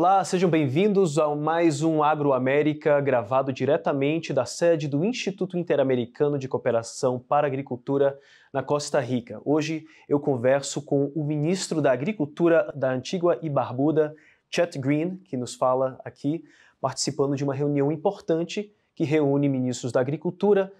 Olá, sejam bem-vindos a mais um Agro América gravado diretamente da sede do Instituto Interamericano de Cooperação para a Agricultura na Costa Rica. Hoje eu converso com o ministro da Agricultura da Antígua e Barbuda, Chet Greene, que nos fala aqui, participando de uma reunião importante que reúne ministros da Agricultura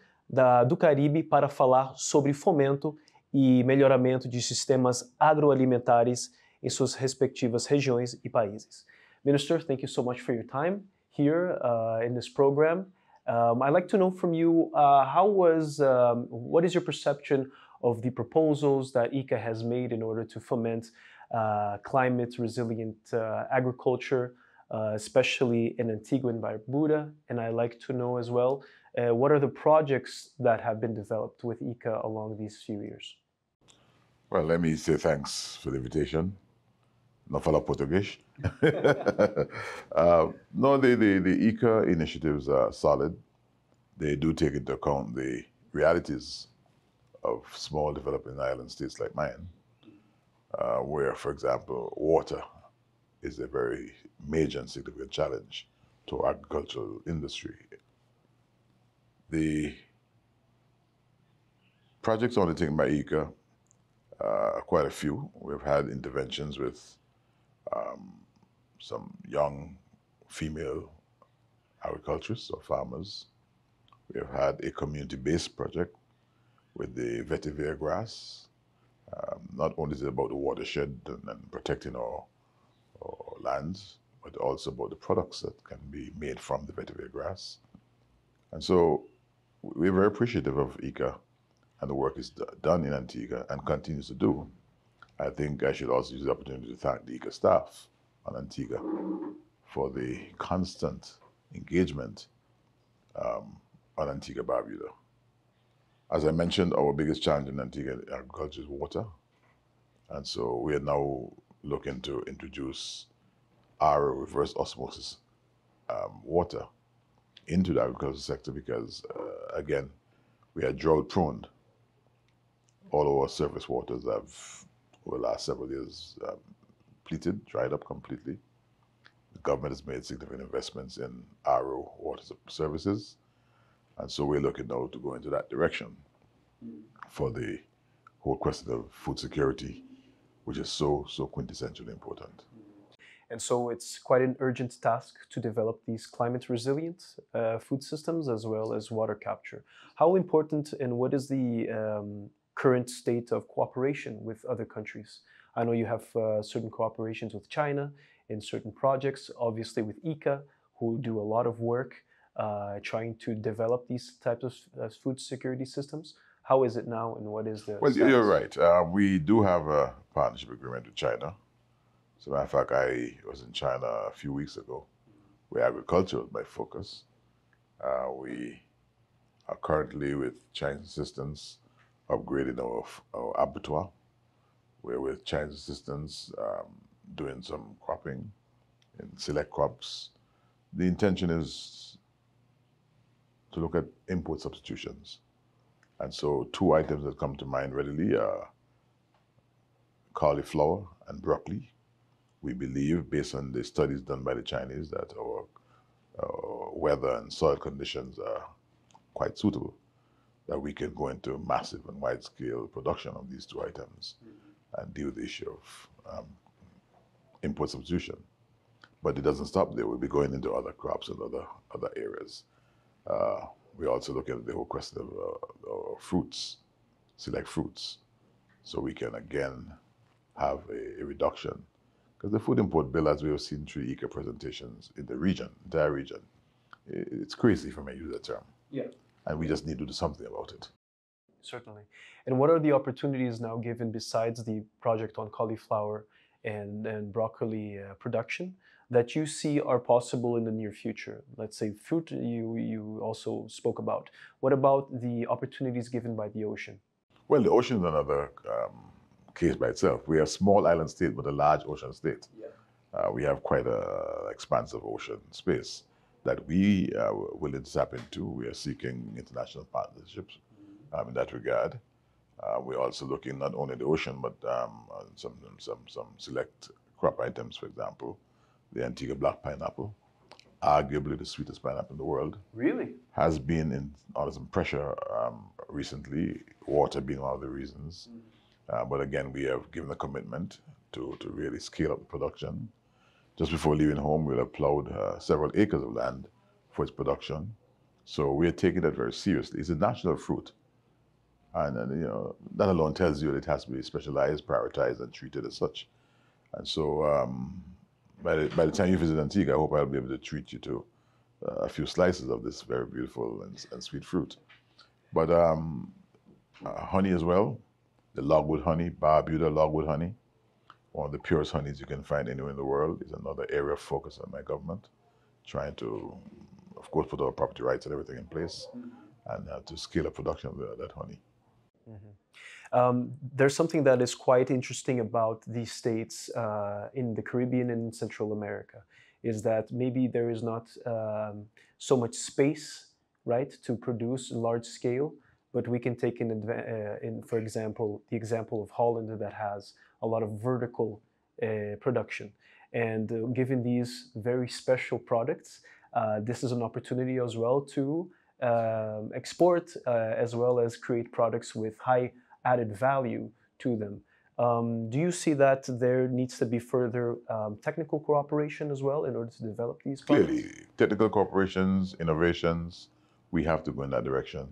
do Caribe para falar sobre fomento e melhoramento de sistemas agroalimentares em suas respectivas regiões e países. Minister, thank you so much for your time here in this program. I'd like to know from you, what is your perception of the proposals that ICA has made in order to foment climate resilient agriculture, especially in Antigua and Barbuda? And I'd like to know as well, what are the projects that have been developed with ICA along these few years? Well, let me say thanks for the invitation. No fala português. No, the ICA initiatives are solid. They do take into account the realities of small developing island states like mine, where, for example, water is a very major and significant challenge to our agricultural industry. The projects undertaken by ICA, quite a few. We've had interventions with some young female agriculturists or farmers. We have had a community-based project with the vetiver grass. Not only is it about the watershed and protecting our lands, but also about the products that can be made from the vetiver grass. And so we're very appreciative of ICA and the work is done in Antigua and continues to do. I think I should also use the opportunity to thank the ICA staff on Antigua for the constant engagement on Antigua Barbuda. As I mentioned, our biggest challenge in Antigua agriculture is water. And so we are now looking to introduce our reverse osmosis water into the agricultural sector because, again, we are drought prone. All our surface waters have, over the last several years, depleted, dried up completely. The government has made significant investments in RO water services. And so we're looking now to go into that direction for the whole question of food security, which is so quintessentially important. And so it's quite an urgent task to develop these climate resilient food systems as well as water capture. How important and what is the current state of cooperation with other countries? I know you have certain cooperations with China in certain projects, obviously with ICA, who do a lot of work trying to develop these types of food security systems. How is it now and what is the Well, status? You're right. We do have a partnership agreement with China. As a matter of fact, I was in China a few weeks ago, where agriculture was my focus. We are currently, with Chinese assistance, upgrading our abattoir. We're with Chinese assistance doing some cropping in select crops. The intention is to look at import substitutions. And so two items that come to mind readily are cauliflower and broccoli. We believe, based on the studies done by the Chinese, that our weather and soil conditions are quite suitable, that we can go into massive and wide-scale production of these two items and deal with the issue of import substitution. But it doesn't stop there. We'll be going into other crops and other areas. We also look at the whole question of fruits, select fruits, so we can again have a reduction. Because the food import bill, as we have seen through ICA presentations in the region, entire region, it's crazy for me to use that term. Yeah. And we just need to do something about it. Certainly. And what are the opportunities now given besides the project on cauliflower and broccoli production that you see are possible in the near future? Let's say fruit you also spoke about. What about the opportunities given by the ocean? Well, the ocean is another case by itself. We are a small island state, but a large ocean state. Yeah. We have quite an expansive ocean space that we are willing to tap into. We are seeking international partnerships in that regard. We're also looking not only at the ocean, but some select crop items, for example, the Antigua black pineapple, arguably the sweetest pineapple in the world. Really? Has been under some pressure recently, water being one of the reasons. But again, we have given a commitment to really scale up the production. Just before leaving home, we'll have plowed several acres of land for its production. So we're taking that very seriously. It's a national fruit. And you know, that alone tells you that it has to be specialized, prioritized, and treated as such. And so by the time you visit Antigua, I hope I'll be able to treat you to a few slices of this very beautiful and sweet fruit. But honey as well, the logwood honey, Barbuda logwood honey, one of the purest honeys you can find anywhere in the world, is another area of focus of my government, trying to, of course, put our property rights and everything in place, and to scale up production of that honey. There's something that is quite interesting about these states in the Caribbean and in Central America, is that maybe there is not so much space, right, to produce large scale, but we can take for example, the example of Holland that has a lot of vertical production. And given these very special products, this is an opportunity as well to export as well as create products with high added value to them. Do you see that there needs to be further technical cooperation as well in order to develop these products? Clearly, technical corporations, innovations, we have to go in that direction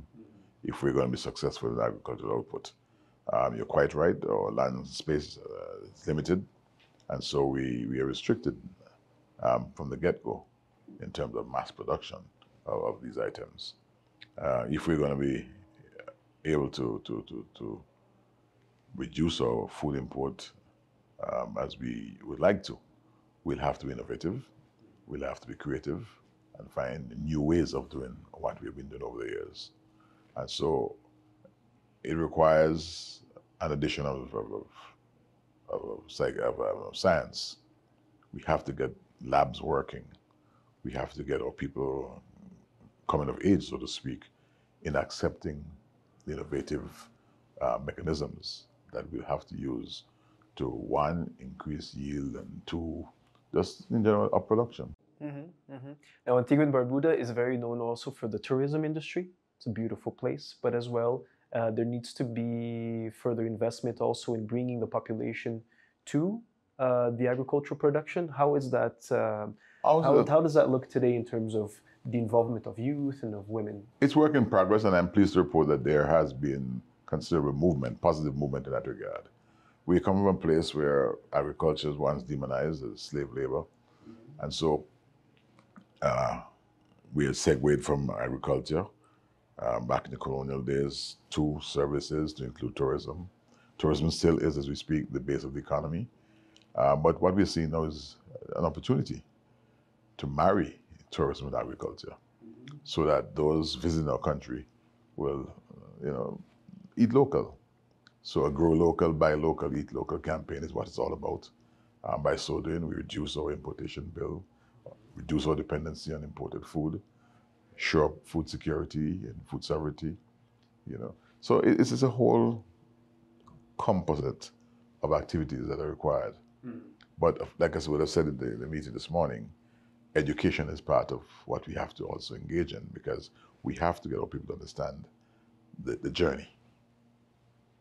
if we're going to be successful in agricultural output. You're quite right, our land space is limited, and so we are restricted from the get-go in terms of mass production of these items. If we're going to be able to reduce our food import as we would like to, we'll have to be innovative, we'll have to be creative, and find new ways of doing what we've been doing over the years. And so it requires an addition of science. We have to get labs working. We have to get our people coming of age, so to speak, in accepting the innovative mechanisms that we'll have to use to, one, increase yield, and two, just in general, up production. Now, Antigua and Barbuda is very known also for the tourism industry. It's a beautiful place, but as well, there needs to be further investment also in bringing the population to the agricultural production. How is that? How does that look today in terms of the involvement of youth and of women? It's work in progress, and I'm pleased to report that there has been considerable movement, positive movement in that regard. We come from a place where agriculture was once demonized as slave labor, and so we had segued from agriculture back in the colonial days to services to include tourism. Tourism still is, as we speak, the base of the economy, but what we're seeing now is an opportunity to marry tourism with agriculture, so that those visiting our country will, eat local. So a grow local, buy local, eat local campaign is what it's all about. By so doing, we reduce our importation bill, reduce our dependency on imported food, shore up food security and food sovereignty, So it's a whole composite of activities that are required. But like I would have said in the meeting this morning, education is part of what we have to also engage in, because we have to get our people to understand the journey.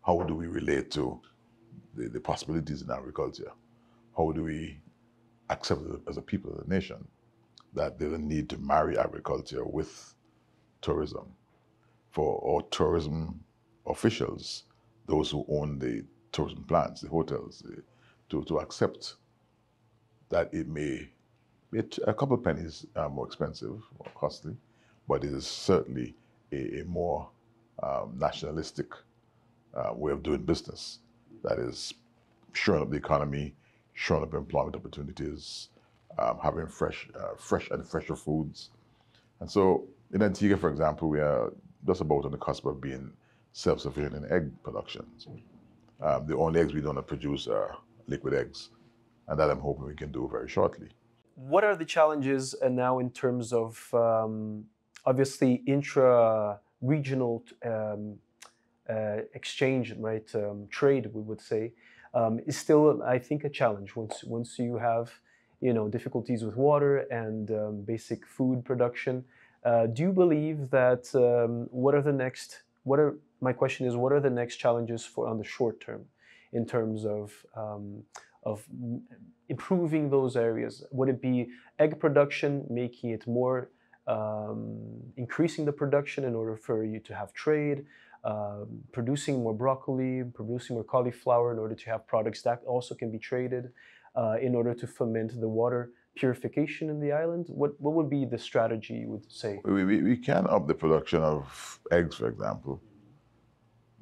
How do we relate to the possibilities in agriculture? How do we accept as a people, as a nation, that there's a need to marry agriculture with tourism? For our tourism officials, those who own the tourism plants, the hotels, to accept that it may be a couple pennies more expensive, more costly, but it is certainly a more nationalistic way of doing business that is shoring up the economy, shoring up employment opportunities, having fresh and fresher foods. And so in Antigua, for example, we are just about on the cusp of being self-sufficient in egg production. The only eggs we don't produce are liquid eggs, and that I'm hoping we can do very shortly. What are the challenges now in terms of obviously intra-regional exchange, right? Trade, we would say, is still, I think, a challenge. Once you have difficulties with water and basic food production. Do you believe that my question is, what are the next challenges on the short term in terms of improving those areas? Would it be egg production, making it more, increasing the production in order for you to have trade, producing more broccoli, producing more cauliflower in order to have products that also can be traded, in order to foment the water purification in the island? What would be the strategy you would say? We can up the production of eggs, for example,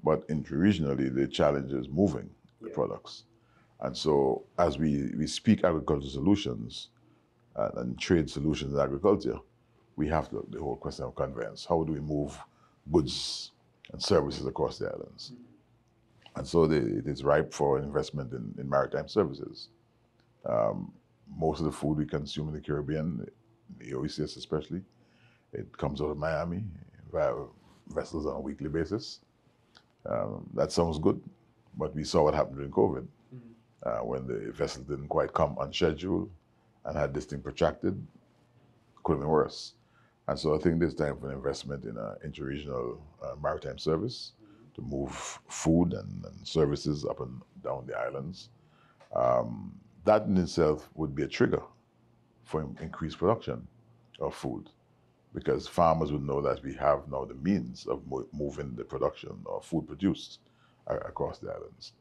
but interregionally the challenge is moving the products. And so as we speak agricultural solutions and trade solutions in agriculture, we have the whole question of conveyance. How do we move goods and services across the islands? And so it is ripe for investment in maritime services. Most of the food we consume in the Caribbean, the OECS especially, it comes out of Miami via vessels on a weekly basis. That sounds good, but we saw what happened during COVID, when the vessel didn't quite come on schedule and had this thing protracted. Could have been worse. And so I think there's time for an investment in an interregional maritime service to move food and services up and down the islands. That in itself would be a trigger for increased production of food, because farmers would know that we have now the means of moving the production of food produced across the islands.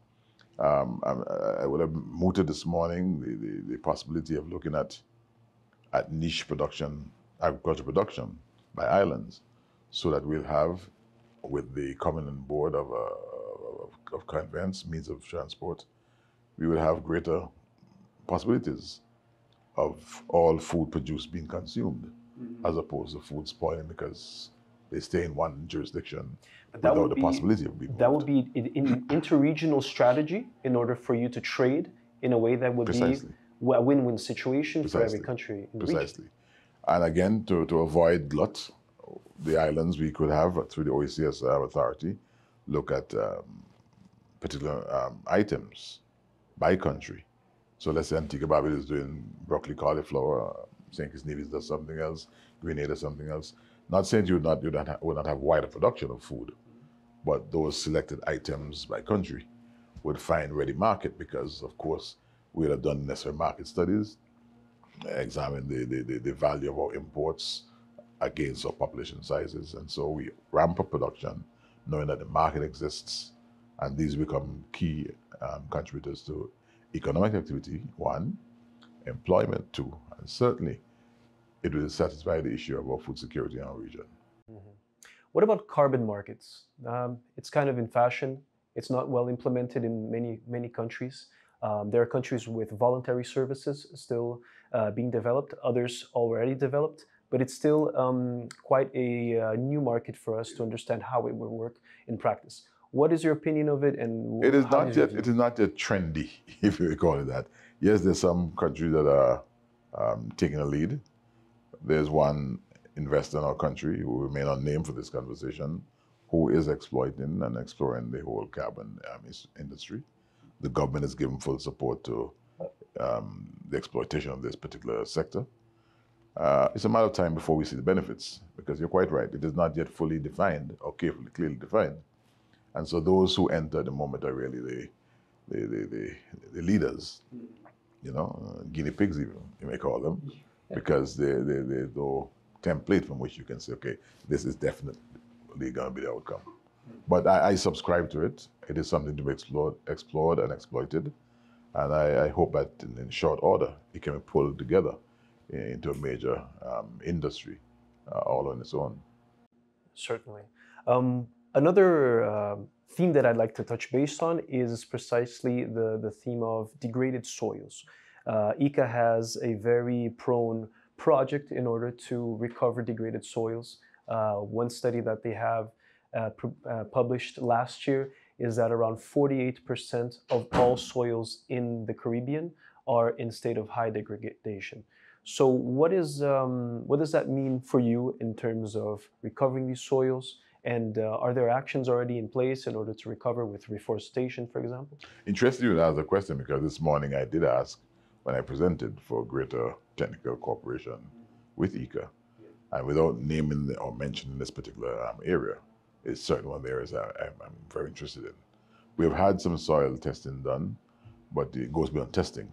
I would have mooted this morning the possibility of looking at niche production, agricultural production by islands, so that we'll have, with the coming on board of conveyance, means of transport, we will have greater possibilities of all food produced being consumed, as opposed to food spoiling because they stay in one jurisdiction without the possibility of being moved. That would be an interregional strategy in order for you to trade in a way that would be a win-win situation for every country in the region. And again, to avoid glut, the islands we could have, through the OECS authority, look at particular items by country. So let's say Antigua Barbuda is doing broccoli, cauliflower, St. Kitts Nevis does something else, Grenada something else. Not saying you would not have wider production of food, but those selected items by country would find ready market, because of course we would have done necessary market studies, examine the value of our imports against our population sizes, and so we ramp up production knowing that the market exists, and these become key contributors to economic activity, one, employment, two, and certainly it will satisfy the issue of our food security in our region. What about carbon markets? It's kind of in fashion. It's not well implemented in many countries. There are countries with voluntary services still being developed, others already developed, but it's still quite a new market for us to understand how it will work in practice. What is your opinion of it? And it is not yet trendy, if you call it that. Yes, there's some countries that are taking a lead. There's one investor in our country who will remain unnamed for this conversation, who is exploiting and exploring the whole carbon industry. The government has given full support to the exploitation of this particular sector. It's a matter of time before we see the benefits, because you're quite right, it is not yet fully defined or clearly defined. And so those who enter at the moment are really the leaders, guinea pigs even, you may call them, because there's no template from which you can say, okay, this is definitely going to be the outcome. But I subscribe to it. It is something to be explored and exploited. And I hope that in short order, it can be pulled together into a major industry all on its own. Certainly. Another theme that I'd like to touch base on is precisely the theme of degraded soils. ICA has a very prone project in order to recover degraded soils. One study that they have published last year is that around 48% of all soils in the Caribbean are in state of high degradation. So what does that mean for you in terms of recovering these soils? And are there actions already in place in order to recover with reforestation, for example? Interesting you ask the question, because this morning I did ask when I presented for greater technical cooperation with ICA. And without naming or mentioning this particular area, it's certainly one of the areas I'm very interested in. We've had some soil testing done, but it goes beyond testing.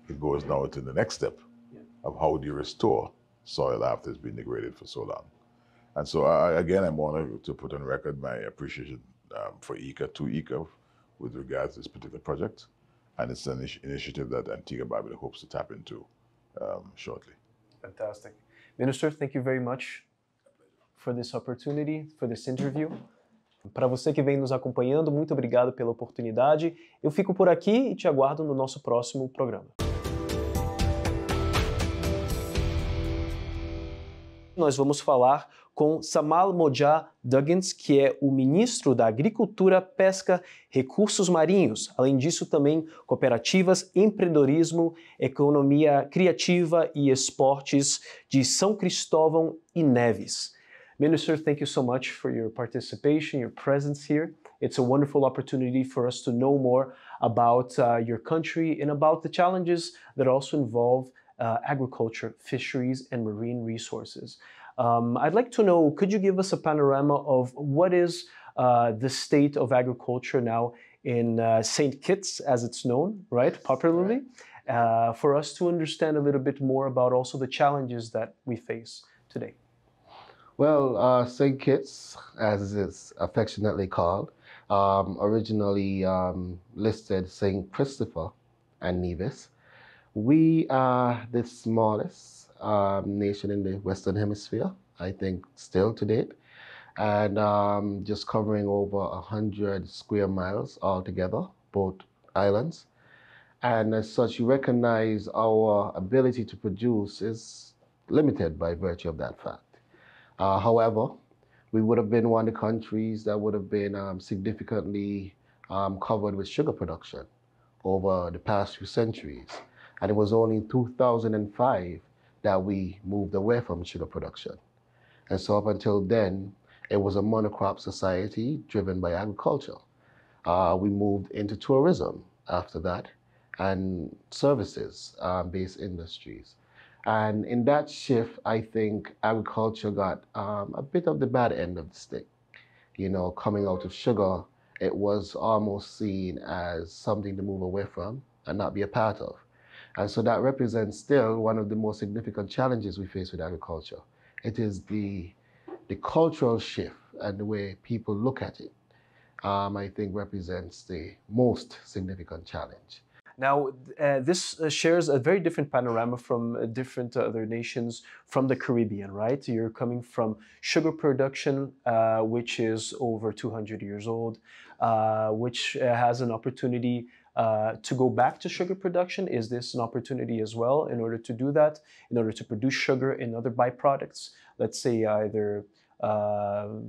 It goes now to the next step of how do you restore soil after it's been degraded for so long. And so, again, I'm honored to put on record my appreciation for ICA, to ICA, with regards to this particular project. And it's an initiative that Antigua Barbuda hopes to tap into shortly. Fantastic. Minister, thank you very much for this opportunity, for this interview. Para você que vem nos acompanhando, muito obrigado pela oportunidade. Eu fico por aqui e te aguardo no nosso próximo programa. Nós vamos falar com Samal Moja Duggins, que é o ministro da Agricultura, Pesca, Recursos Marinhos. Além disso, também cooperativas, empreendedorismo, economia criativa e esportes de São Cristóvão e Neves. Minister, thank you so much for your participation, your presence here. It's a wonderful opportunity for us to know more about your country and about the challenges that also involve agriculture, fisheries, and marine resources. I'd like to know, could you give us a panorama of what is the state of agriculture now in St. Kitts, as it's known, right, popularly, for us to understand a little bit more about also the challenges that we face today? Well, St. Kitts, as it's affectionately called, originally listed St. Christopher and Nevis. We are the smallest nation in the Western Hemisphere, I think still to date, and just covering over 100 square miles altogether, both islands. And as such, you recognize our ability to produce is limited by virtue of that fact. However, we would have been one of the countries that would have been significantly covered with sugar production over the past few centuries. And it was only in 2005 that we moved away from sugar production. And so up until then, it was a monocrop society driven by agriculture. We moved into tourism after that and services-based industries. And in that shift, I think agriculture got a bit of the bad end of the stick. You know, coming out of sugar, it was almost seen as something to move away from and not be a part of. And so that represents still one of the most significant challenges we face with agriculture. It is the cultural shift and the way people look at it, I think represents the most significant challenge. Now, this shares a very different panorama from different other nations from the Caribbean, right? You're coming from sugar production, which is over 200 years old, which has an opportunity to go back to sugar production. Is this an opportunity as well in order to do that, in order to produce sugar and other byproducts? Let's say either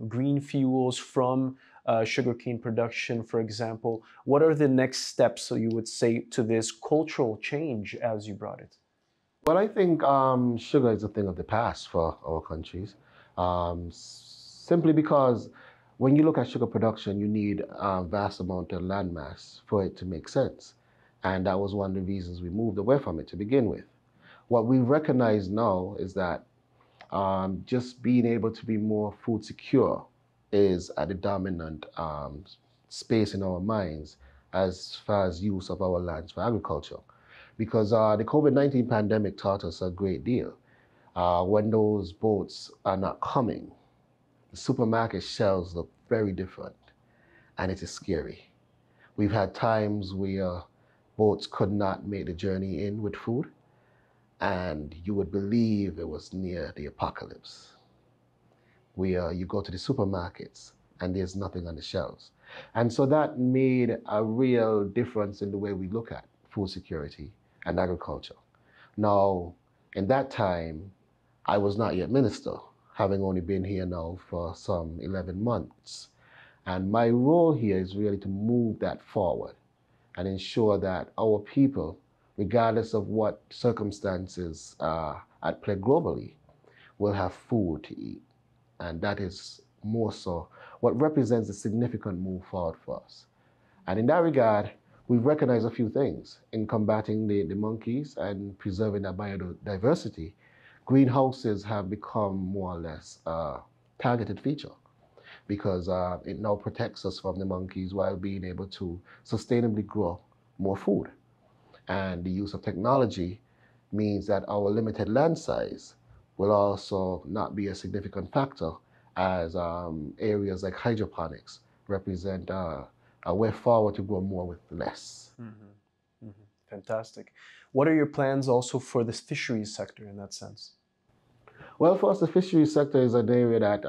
green fuels from sugarcane production, for example. What are the next steps, so you would say, to this cultural change as you brought it? Well, I think sugar is a thing of the past for our countries, simply because when you look at sugar production, you need a vast amount of land mass for it to make sense. And that was one of the reasons we moved away from it to begin with. What we recognize now is that just being able to be more food secure is at the dominant space in our minds as far as use of our lands for agriculture. Because the COVID-19 pandemic taught us a great deal. When those boats are not coming, the supermarket shelves look very different, and it is scary. We've had times where boats could not make the journey in with food, and you would believe it was near the apocalypse. Where you go to the supermarkets and there's nothing on the shelves. And so that made a real difference in the way we look at food security and agriculture. Now, in that time, I was not yet minister, having only been here now for some 11 months. And my role here is really to move that forward and ensure that our people, regardless of what circumstances are at play globally, will have food to eat. And that is more so what represents a significant move forward for us. And in that regard, we've recognized a few things in combating the monkeys and preserving that biodiversity. Greenhouses have become more or less a targeted feature because it now protects us from the monkeys while being able to sustainably grow more food. And the use of technology means that our limited land size will also not be a significant factor, as areas like hydroponics represent a way forward to grow more with less. Mm-hmm. Mm-hmm. Fantastic. What are your plans also for this fisheries sector in that sense? Well, for us, the fisheries sector is an area that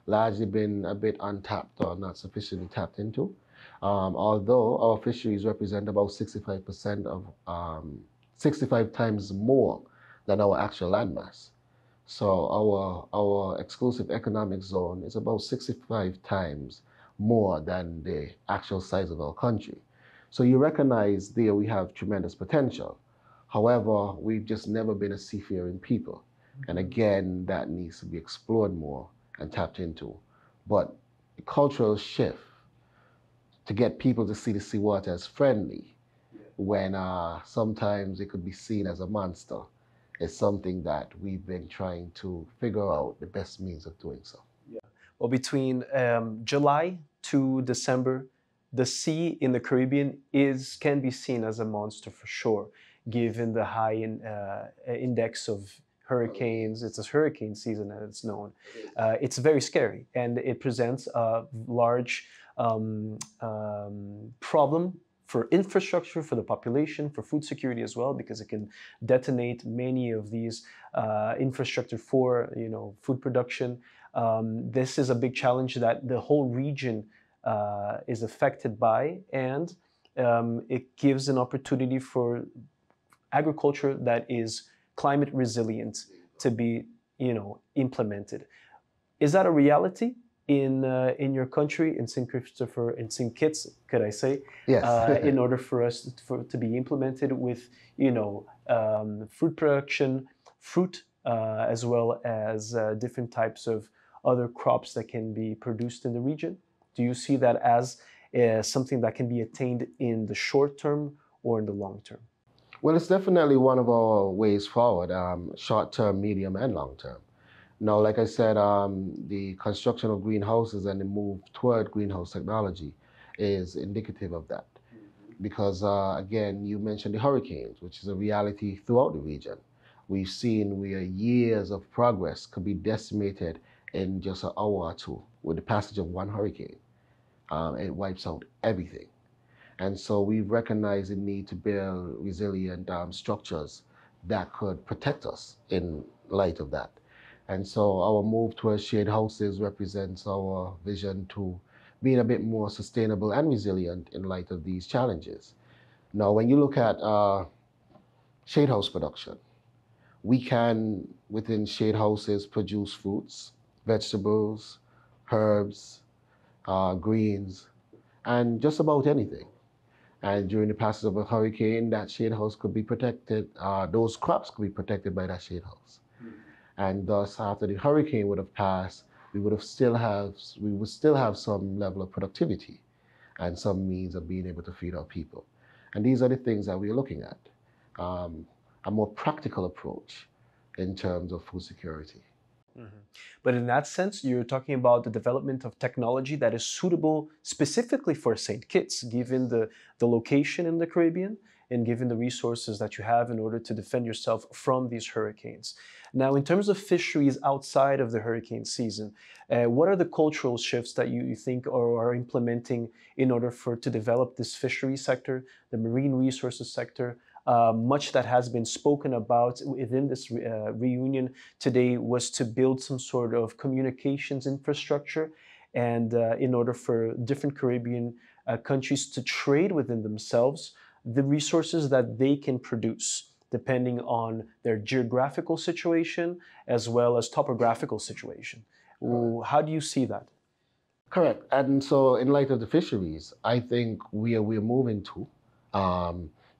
largely been a bit untapped or not sufficiently tapped into. Although our fisheries represent about 65% of 65 times more than our actual landmass. So our exclusive economic zone is about 65 times more than the actual size of our country. So you recognize there we have tremendous potential. However, we've just never been a seafaring people. And again, that needs to be explored more and tapped into. But the cultural shift to get people to see the seawater as friendly when sometimes it could be seen as a monster is something that we've been trying to figure out the best means of doing so. Yeah. Well, between July to December, the sea in the Caribbean can be seen as a monster for sure, given the high index of hurricanes. It's a hurricane season, as it's known. It's very scary, and it presents a large problem for infrastructure, for the population, for food security as well, because it can detonate many of these infrastructure for food production. This is a big challenge that the whole region is affected by, and it gives an opportunity for agriculture that is climate resilient to be implemented. Is that a reality in your country, in St. Christopher, in St. Kitts, could I say? Yes. In order for us to be implemented with fruit production, fruit as well as different types of other crops that can be produced in the region? Do you see that as something that can be attained in the short term or in the long term? Well, it's definitely one of our ways forward, short term, medium, and long term. Now, like I said, the construction of greenhouses and the move toward greenhouse technology is indicative of that. Because, again, you mentioned the hurricanes, which is a reality throughout the region. We've seen where years of progress could be decimated in just an hour or two with the passage of one hurricane. It wipes out everything. And so we've recognized the need to build resilient structures that could protect us in light of that. And so our move towards shade houses represents our vision to being a bit more sustainable and resilient in light of these challenges. Now, when you look at shade house production, we can, within shade houses, produce fruits, vegetables, herbs, greens, and just about anything. And during the passage of a hurricane, that shade house could be protected, those crops could be protected by that shade house. And thus, after the hurricane would have passed, we would still have some level of productivity and some means of being able to feed our people. And these are the things that we're looking at, a more practical approach in terms of food security. Mm-hmm. But in that sense, you're talking about the development of technology that is suitable specifically for St. Kitts, given the location in the Caribbean and given the resources that you have in order to defend yourself from these hurricanes. Now, in terms of fisheries outside of the hurricane season, what are the cultural shifts that you think are implementing in order to develop this fishery sector, the marine resources sector? Much that has been spoken about within this reunion today was to build some sort of communications infrastructure, and in order for different Caribbean countries to trade within themselves the resources that they can produce, depending on their geographical situation as well as topographical situation. How do you see that? Correct. And so in light of the fisheries, I think where we're moving to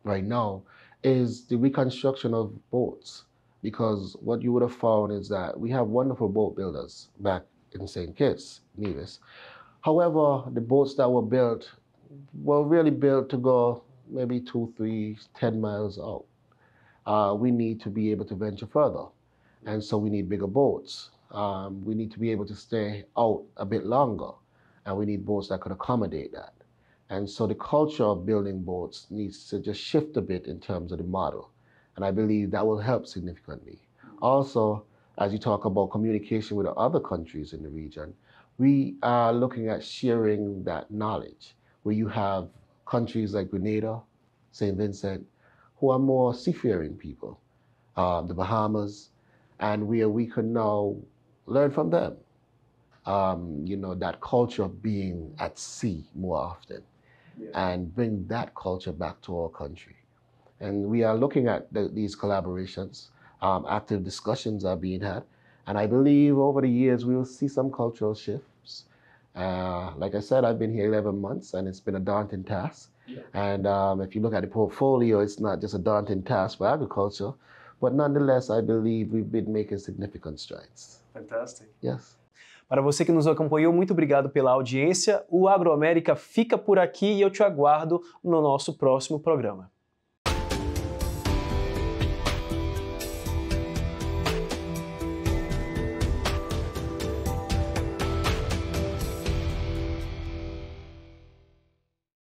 right now is the reconstruction of boats. Because what you would have found is that we have wonderful boat builders back in St. Kitts, Nevis. However, the boats that were built were really built to go maybe 2, 3, 10 miles out. We need to be able to venture further. And so we need bigger boats. We need to be able to stay out a bit longer. And we need boats that could accommodate that. And so the culture of building boats needs to just shift a bit in terms of the model. And I believe that will help significantly. Also, as you talk about communication with other countries in the region, we are looking at sharing that knowledge, where you have countries like Grenada, St. Vincent, who are more seafaring people, the Bahamas, and where we can now learn from them. You know, that culture of being at sea more often, and bring that culture back to our country. And we are looking at these collaborations. Active discussions are being had. And I believe over the years, we will see some cultural shifts. Like I said, I've been here 11 months and it's been a daunting task. And if you look at the portfolio, it's not just a daunting task for agriculture, but nonetheless, I believe we've been making significant strides. Fantastic. Yes. Para você que nos acompanhou, muito obrigado pela audiência. O Agro América fica por aqui e eu te aguardo no nosso próximo programa.